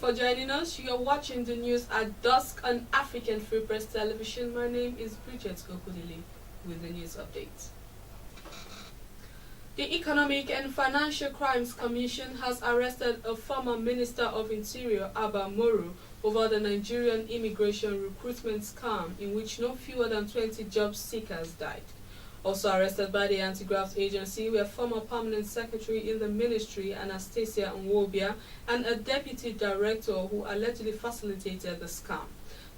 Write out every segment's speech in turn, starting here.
for joining us. You are watching the news at Dusk on African Free Press Television. My name is Bridget Okudili with the news updates. The Economic and Financial Crimes Commission has arrested a former Minister of Interior, Abba Moro, over the Nigerian immigration recruitment scam in which no fewer than 20 job seekers died. Also arrested by the Anti-Graft Agency were former Permanent Secretary in the Ministry, Anastasia Nwobia, and a Deputy Director who allegedly facilitated the scam.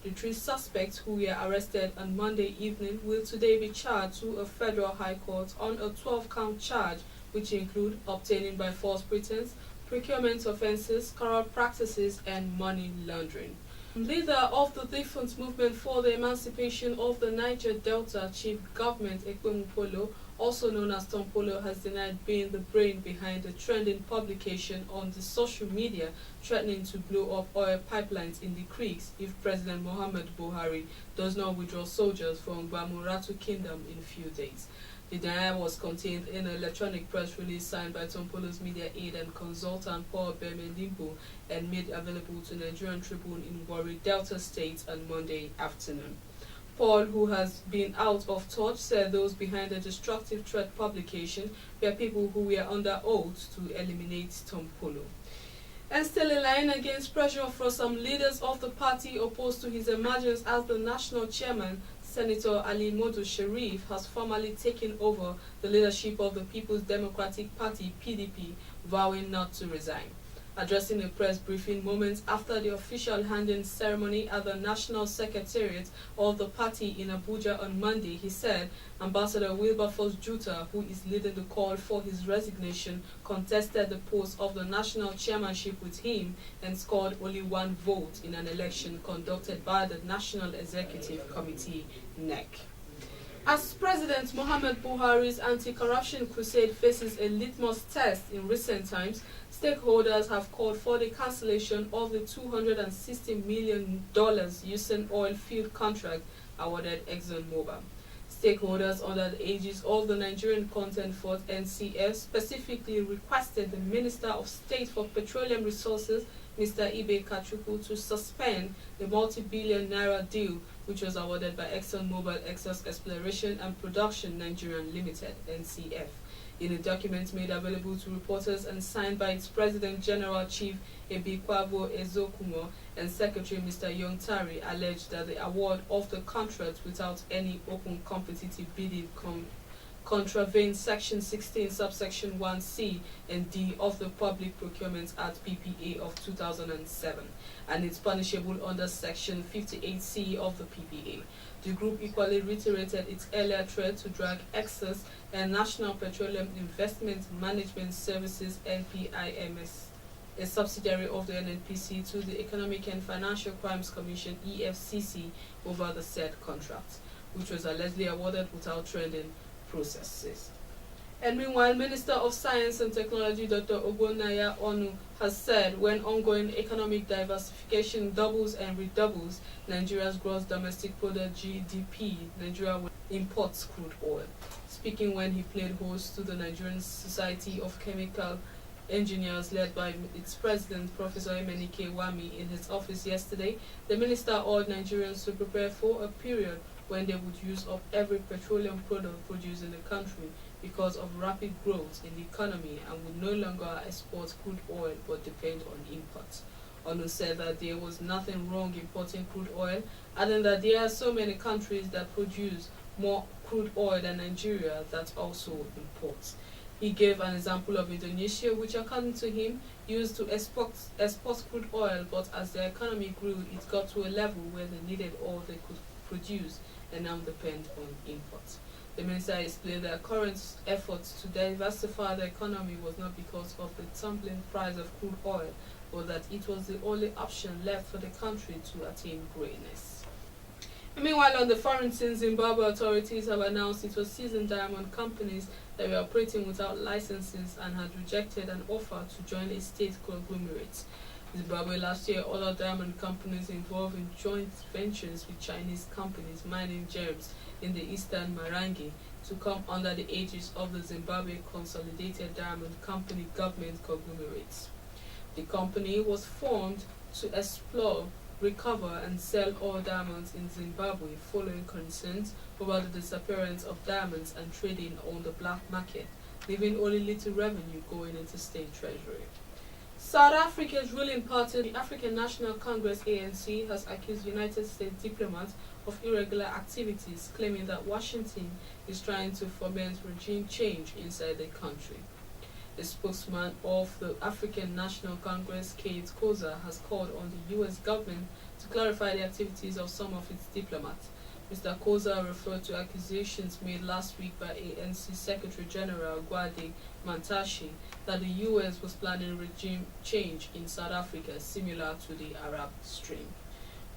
The three suspects who were arrested on Monday evening will today be charged to a federal high court on a 12-count charge, which include obtaining by false pretense, procurement offences, corrupt practices, and money laundering. Leader of the Defense Movement for the Emancipation of the Niger Delta, Chief Government Ekwemumpolo, also known as Tom Polo, has denied being the brain behind the trending publication on the social media threatening to blow up oil pipelines in the creeks if President Muhammad Buhari does not withdraw soldiers from Bamuratu Kingdom in a few days. The denial was contained in an electronic press release signed by Tom Polo's media aide and consultant Paul Bemendimbo and made available to Nigerian Tribune in Warri, Delta State on Monday afternoon. Paul, who has been out of touch, said those behind the destructive threat publication were people who were under oath to eliminate Tom Polo. And still in line against pressure from some leaders of the party opposed to his emergence as the national chairman, Senator Ali Modu Sharif has formally taken over the leadership of the People's Democratic Party (PDP), vowing not to resign. Addressing a press briefing moments after the official handing ceremony at the National Secretariat of the party in Abuja on Monday, he said Ambassador Wilberforce Juta, who is leading the call for his resignation, contested the post of the national chairmanship with him and scored only one vote in an election conducted by the National Executive Committee (NEC). As President Muhammad Buhari's anti-corruption crusade faces a litmus test in recent times, stakeholders have called for the cancellation of the $260 million Usain oil field contract awarded ExxonMobil. Stakeholders under the aegis of the Nigerian Content Fund (NCF) specifically requested the Minister of State for Petroleum Resources, Mr. Ibe Kachuku, to suspend the multi-billion naira deal which was awarded by ExxonMobil Excess Exploration and Production Nigerian Limited (NCF). In a document made available to reporters and signed by its President General Chief Ebikwabo Ezokumo and Secretary Mr. Yontari, alleged that the award of the contract without any open competitive bidding contravenes Section 16, subsection 1C and D of the Public Procurement Act (PPA) of 2007, and it's punishable under Section 58C of the PPA. The group equally reiterated its earlier threat to drag Excess and National Petroleum Investment Management Services (NPIMS), a subsidiary of the NNPC, to the Economic and Financial Crimes Commission (EFCC) over the said contract, which was allegedly awarded without trending processes. And meanwhile, Minister of Science and Technology Dr. Ogbonnaya Onu has said when ongoing economic diversification doubles and redoubles Nigeria's gross domestic product (GDP), Nigeria will import crude oil. Speaking when he played host to the Nigerian Society of Chemical Engineers led by its president, Professor Emenike Wami, in his office yesterday, the minister urged Nigerians to prepare for a period when they would use up every petroleum product produced in the country because of rapid growth in the economy and would no longer export crude oil but depend on imports. Onu said that there was nothing wrong importing crude oil, adding that there are so many countries that produce more crude oil than Nigeria that also imports. He gave an example of Indonesia, which according to him used to export crude oil, but as their economy grew, it got to a level where they needed all they could produce and now depend on imports. The minister explained that current efforts to diversify the economy was not because of the tumbling price of crude oil, but that it was the only option left for the country to attain greatness. Meanwhile, on the foreign scene, Zimbabwe authorities have announced it was seizing diamond companies that were operating without licenses and had rejected an offer to join a state conglomerate. Zimbabwe last year ordered diamond companies involved in joint ventures with Chinese companies mining gems in the eastern Marangi to come under the aegis of the Zimbabwe Consolidated Diamond Company government conglomerates. The company was formed to explore, recover and sell all diamonds in Zimbabwe following concerns over the disappearance of diamonds and trading on the black market, leaving only little revenue going into state treasury. South Africa's ruling party, the African National Congress ANC, has accused United States diplomats of irregular activities, claiming that Washington is trying to foment regime change inside the country. A spokesman of the African National Congress, Kate Koza, has called on the U.S. government to clarify the activities of some of its diplomats. Mr. Koza referred to accusations made last week by ANC Secretary General Gwade Mantashe that the U.S. was planning regime change in South Africa, similar to the Arab Spring.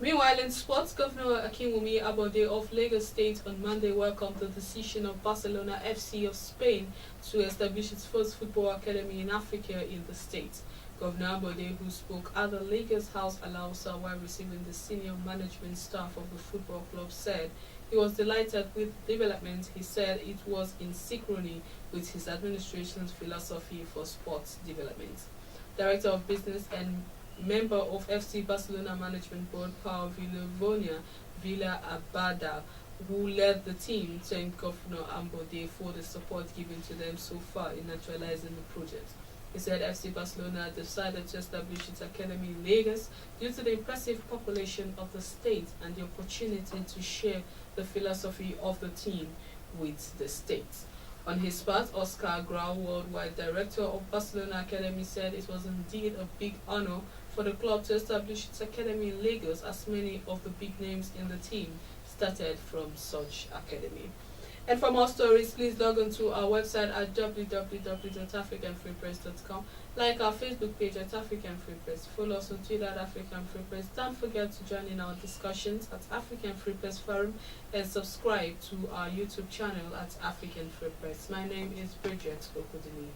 Meanwhile, in sports, Governor Akinwumi Abode of Lagos State on Monday welcomed the decision of Barcelona FC of Spain to establish its first football academy in Africa in the state. Governor Abode, who spoke at the Lagos House Alausa while receiving the senior management staff of the football club, said he was delighted with the development. He said it was in synchrony with his administration's philosophy for sports development. Director of Business and member of FC Barcelona Management Board, Paul Villavonia Villa Abada, who led the team, thanked Governor Ambode for the support given to them so far in actualizing the project. He said FC Barcelona decided to establish its academy in Lagos due to the impressive population of the state and the opportunity to share the philosophy of the team with the state. On his part, Oscar Grau, worldwide director of Barcelona Academy, said it was indeed a big honor for the club to establish its academy in Lagos, as many of the big names in the team started from such academy. And for more stories, please log on to our website at www.africanfreepress.com, like our Facebook page at African Free Press, follow us on Twitter at African Free Press. Don't forget to join in our discussions at African Free Press Forum and subscribe to our YouTube channel at African Free Press. My name is Bridget Okudili.